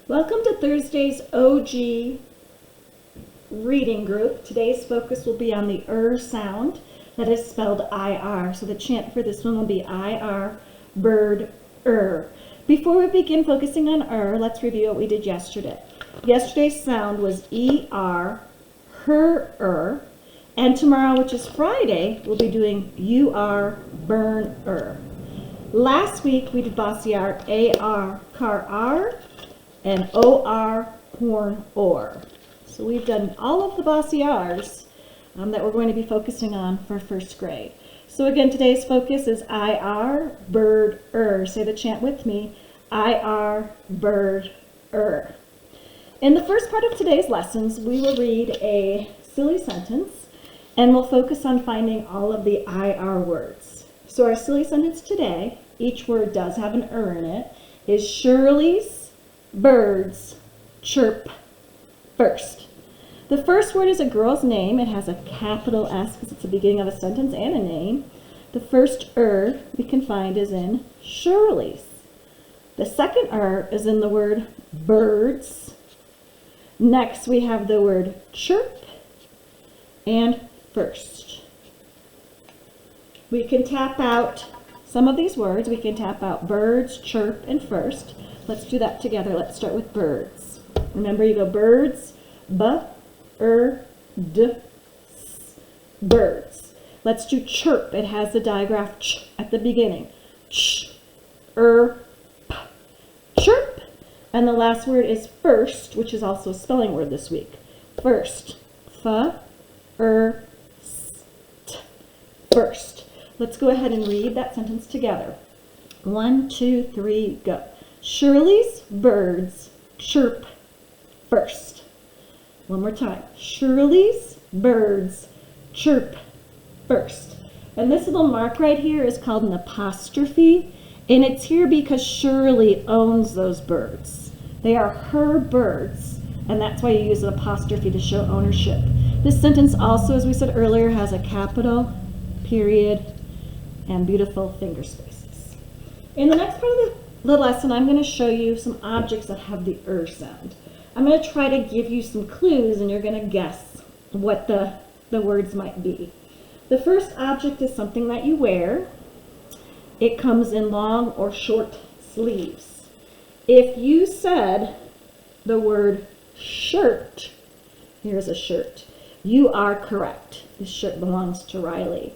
Welcome to Thursday's OG reading group. Today's focus will be on the sound that is spelled IR. So the chant for this one will be IR, bird, Before we begin focusing on let's review what we did yesterday. Yesterday's sound was ER, her, and tomorrow, which is Friday, we'll be doing UR, burn, Last week we did bossy R, AR, car R, and OR, horn, or. So we've done all of the bossy R's that we're going to be focusing on for first grade. So again, today's focus is IR, bird, Say the chant with me, IR, bird, In the first part of today's lessons, we will read a silly sentence and we'll focus on finding all of the IR words. So our silly sentence today, each word does have an in it, is Shirley's birds chirp first. The first word is a girl's name. It has a capital S because it's the beginning of a sentence and a name. The first we can find is in Shirley's. The second is in the word birds. Next we have the word chirp and first. We can tap out some of these words. We can tap out birds, chirp, and first. Let's do that together. Let's start with birds. Remember, you go birds, birds. Let's do chirp. It has the digraph ch at the beginning. Ch, p, chirp. And the last word is first, which is also a spelling word this week. First. First. Let's go ahead and read that sentence together. 1, 2, 3, go. Shirley's birds chirp first. One more time. Shirley's birds chirp first. And this little mark right here is called an apostrophe, and it's here because Shirley owns those birds. They are her birds, and that's why you use an apostrophe to show ownership. This sentence also, as we said earlier, has a capital, period, and beautiful finger spaces. In the next part of the lesson, I'm going to show you some objects that have the sound. I'm going to try to give you some clues, and you're going to guess what the words might be. The first object is something that you wear. It comes in long or short sleeves. If you said the word shirt, here's a shirt, you are correct. This shirt belongs to Riley.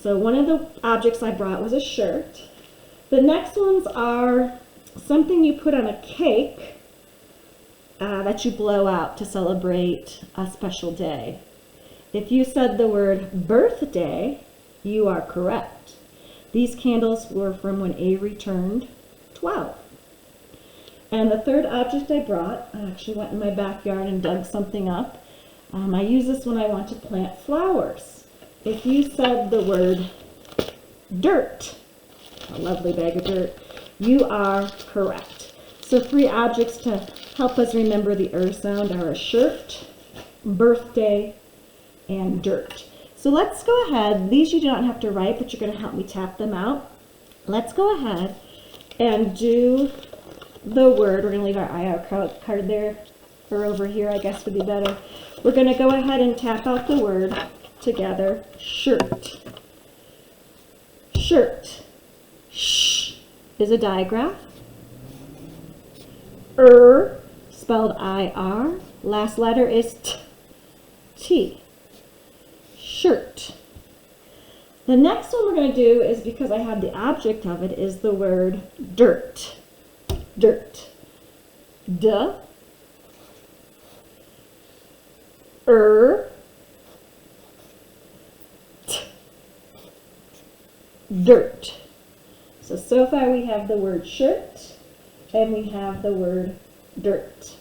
So one of the objects I brought was a shirt. The next ones are something you put on a cake that you blow out to celebrate a special day. If you said the word birthday, you are correct. These candles were from when Avery turned 12. And the third object I brought, I actually went in my backyard and dug something up. I use this when I want to plant flowers. If you said the word dirt, a lovely bag of dirt, you are correct. So 3 objects to help us remember the sound are a shirt, birthday, and dirt. So let's go ahead. These you do not have to write, but you're going to help me tap them out. Let's go ahead and do the word. We're going to leave our IR card there, or over here, I guess would be better. We're going to go ahead and tap out the word together. Shirt. Shirt. Sh is a digraph. Spelled IR. Last letter is T. Shirt. The next one we're going to do is, because I have the object of it, is the word dirt. Dirt. D. T. Dirt. So far we have the word shirt and we have the word dirt.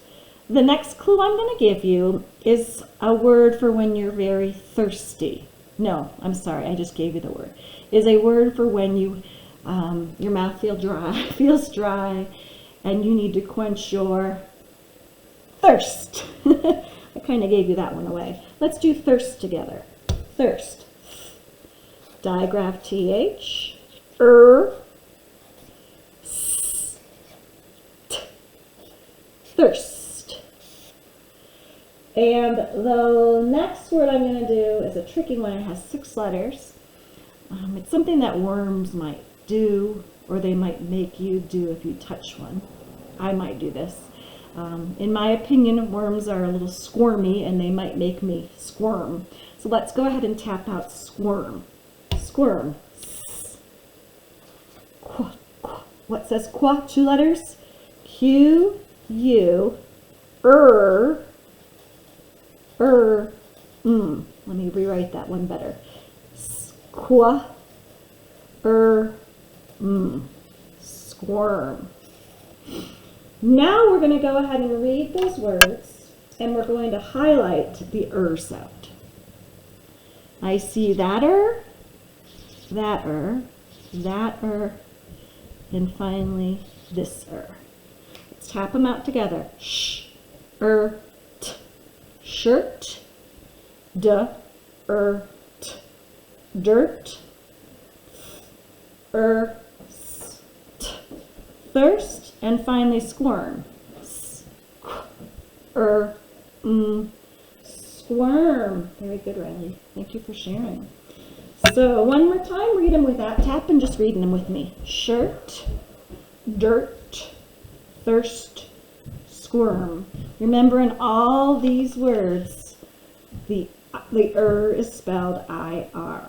The next clue I'm going to give you is a word for when you're very thirsty. No, I'm sorry, I just gave you the word. Is a word for when you your mouth feels dry and you need to quench your thirst. I kind of gave you that one away. Let's do thirst together. Thirst. Digraph TH. S. T. thirst. And the next word I'm going to do is a tricky one. It has 6 letters. It's something that worms might do, or they might make you do if you touch one. I might do this. In my opinion, worms are a little squirmy and they might make me squirm. So let's go ahead and tap out squirm. Squirm. Qua, qua. What says qua? 2 letters. Q, U, Let me rewrite that one better. Squirm. Squirm. Now we're going to go ahead and read those words, and we're going to highlight the sound. I see that-er, that-er, and finally this-er. Let's tap them out together. T. Shirt. T. Dirt. St. Thirst. And finally squirm. Squirm. Very good, Riley. Thank you for sharing. So one more time, read them without tapping, just reading them with me. Shirt, dirt, thirst, squirm. Remember, in all these words, the is spelled I-R.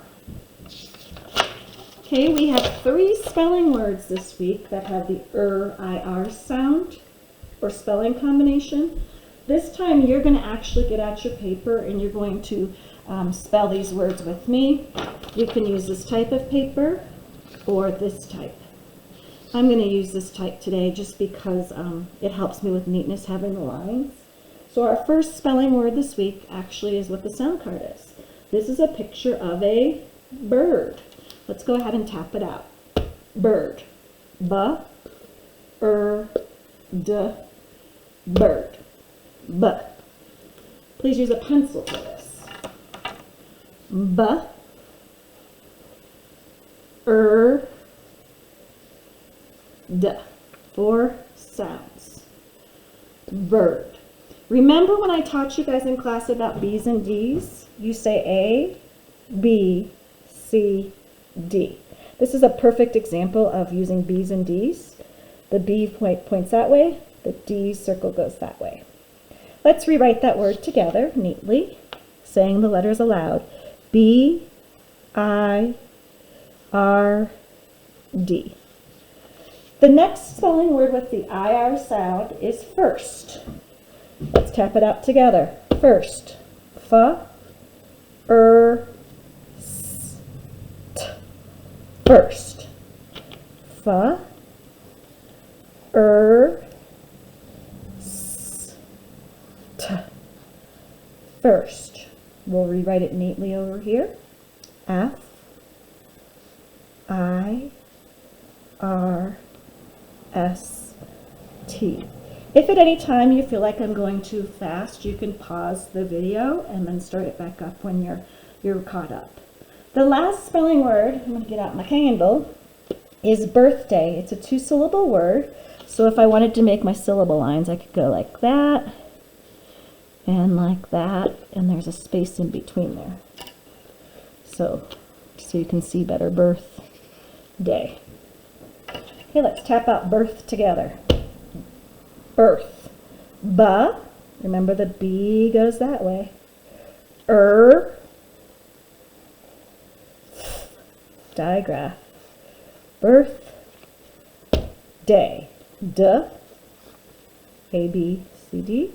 Okay, we have 3 spelling words this week that have the I-R sound or spelling combination. This time you're going to actually get out your paper and you're going to spell these words with me. You can use this type of paper or this type. I'm going to use this type today just because it helps me with neatness having the lines. So our first spelling word this week actually is what the sound card is. This is a picture of a bird. Let's go ahead and tap it out. Bird. B-R-D. Bird. B. Please use a pencil for this. B-R-D. 4 sounds. Bird. Remember when I taught you guys in class about B's and D's? You say A, B, C, D. This is a perfect example of using B's and D's. The B points that way, the D circle goes that way. Let's rewrite that word together neatly, saying the letters aloud. B, I, R, D. The next spelling word with the IR sound is first. Let's tap it out together. First. F, st. First. F, st. First. We'll rewrite it neatly over here. F, I, R, S, T. If at any time you feel like I'm going too fast, you can pause the video and then start it back up when you're caught up. The last spelling word, I'm going to get out my candle, is birthday. It's a 2-syllable word, so if I wanted to make my syllable lines, I could go like that, and there's a space in between there. So you can see better, birthday. Okay, let's tap out birth together. Earth. B, remember the B goes that way. Digraph. Birth. Day. D. A, B, C, D.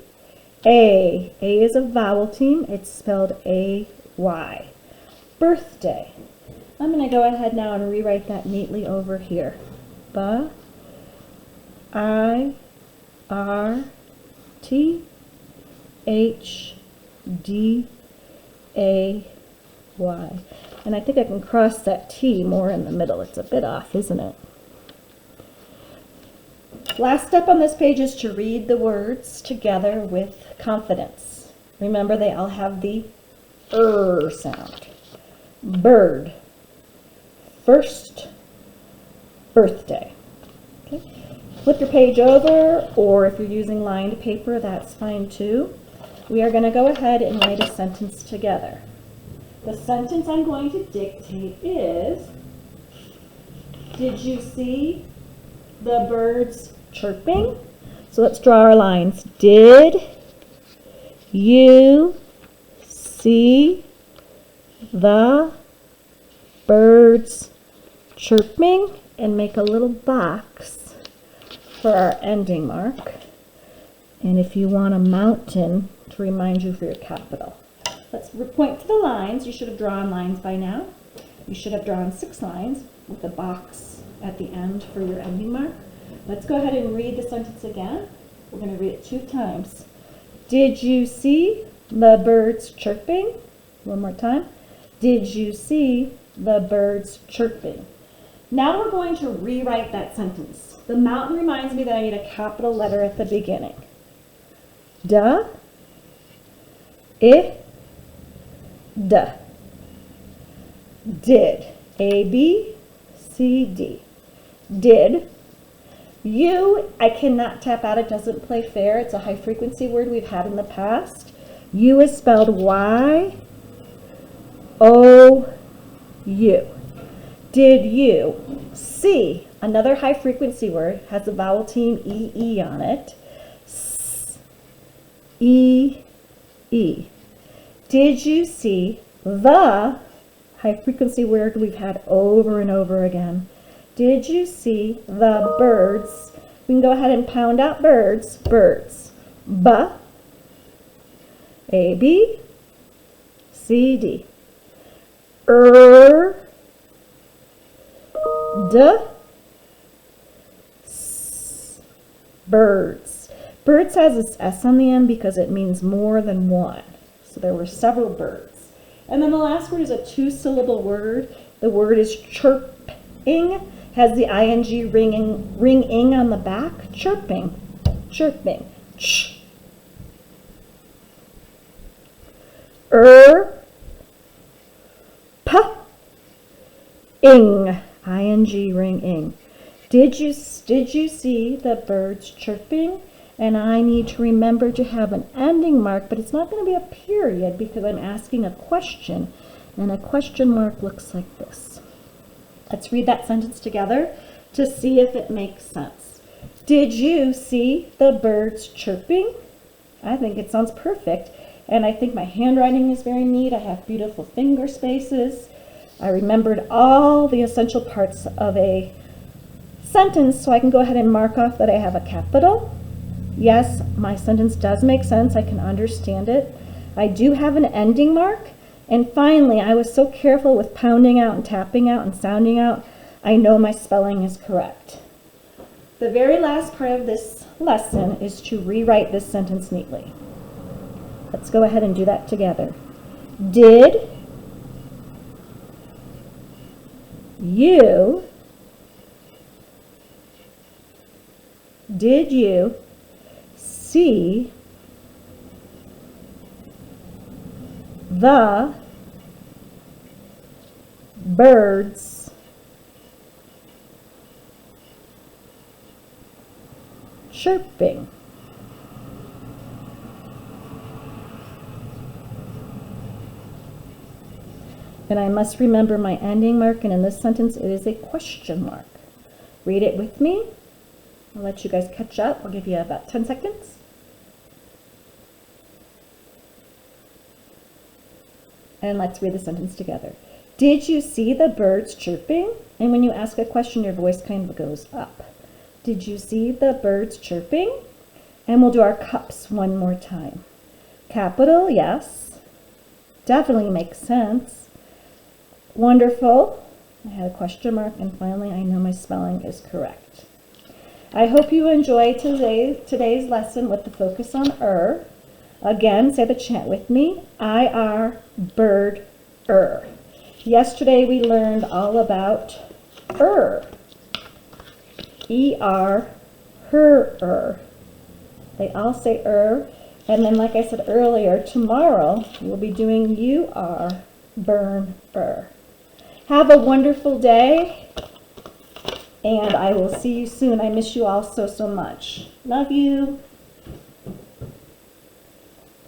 A. A is a vowel team. It's spelled A-Y. Birthday. I'm going to go ahead now and rewrite that neatly over here. B, I, R, T, H, D, A, Y. And I think I can cross that T more in the middle. It's a bit off, isn't it? Last step on this page is to read the words together with confidence. Remember, they all have the sound. Bird. First. Birthday. Okay. flip your page over, or if you're using lined paper, that's fine too. We are going to go ahead and write a sentence together. The sentence I'm going to dictate is, did you see the birds chirping? So let's draw our lines. Did you see the birds chirping? And make a little box for our ending mark. And if you want a mountain to remind you for your capital. Let's point to the lines. You should have drawn lines by now. You should have drawn 6 lines with a box at the end for your ending mark. Let's go ahead and read the sentence again. We're going to read it 2 times. Did you see the birds chirping? One more time. Did you see the birds chirping? Now we're going to rewrite that sentence. The mountain reminds me that I need a capital letter at the beginning. Da, I, D. Did. A, B, C, D. Did. You, I cannot tap out. It doesn't play fair. It's a high frequency word we've had in the past. You is spelled Y-O-U. Did you see? Another high frequency word has the vowel team E-E on it. E-E. Did you see the high frequency word we've had over and over again? Did you see the birds? We can go ahead and pound out birds. Birds. B, A, B, C, D. D, S. Birds. Birds has this S on the end because it means more than one. So there were several birds. And then the last word is a 2-syllable word. The word is chirping. Has the ing ringing on the back. Chirping. Chirping. Ch. P. Ing. Ing ringing. Did you see the birds chirping? And I need to remember to have an ending mark, but it's not going to be a period because I'm asking a question. And a question mark looks like this. Let's read that sentence together to see if it makes sense. Did you see the birds chirping? I think it sounds perfect. And I think my handwriting is very neat. I have beautiful finger spaces. I remembered all the essential parts of a sentence, so I can go ahead and mark off that I have a capital. Yes, my sentence does make sense. I can understand it. I do have an ending mark. And finally, I was so careful with pounding out and tapping out and sounding out, I know my spelling is correct. The very last part of this lesson is to rewrite this sentence neatly. Let's go ahead and do that together. Did you see the birds chirping? And I must remember my ending mark, and in this sentence it is a question mark. Read it with me. I'll let you guys catch up. I'll give you about 10 seconds. And let's read the sentence together. Did you see the birds chirping? And when you ask a question, your voice kind of goes up. Did you see the birds chirping? And we'll do our cups one more time. Capital, yes. Definitely makes sense. Wonderful. I had a question mark, and finally, I know my spelling is correct. I hope you enjoyed today's lesson with the focus on Again, say the chant with me. I-R, bird, Yesterday we learned all about E-R, her. They all say and then like I said earlier, tomorrow we'll be doing you-are, burn, Have a wonderful day, And I will see you soon. I miss you all so, so much. Love you.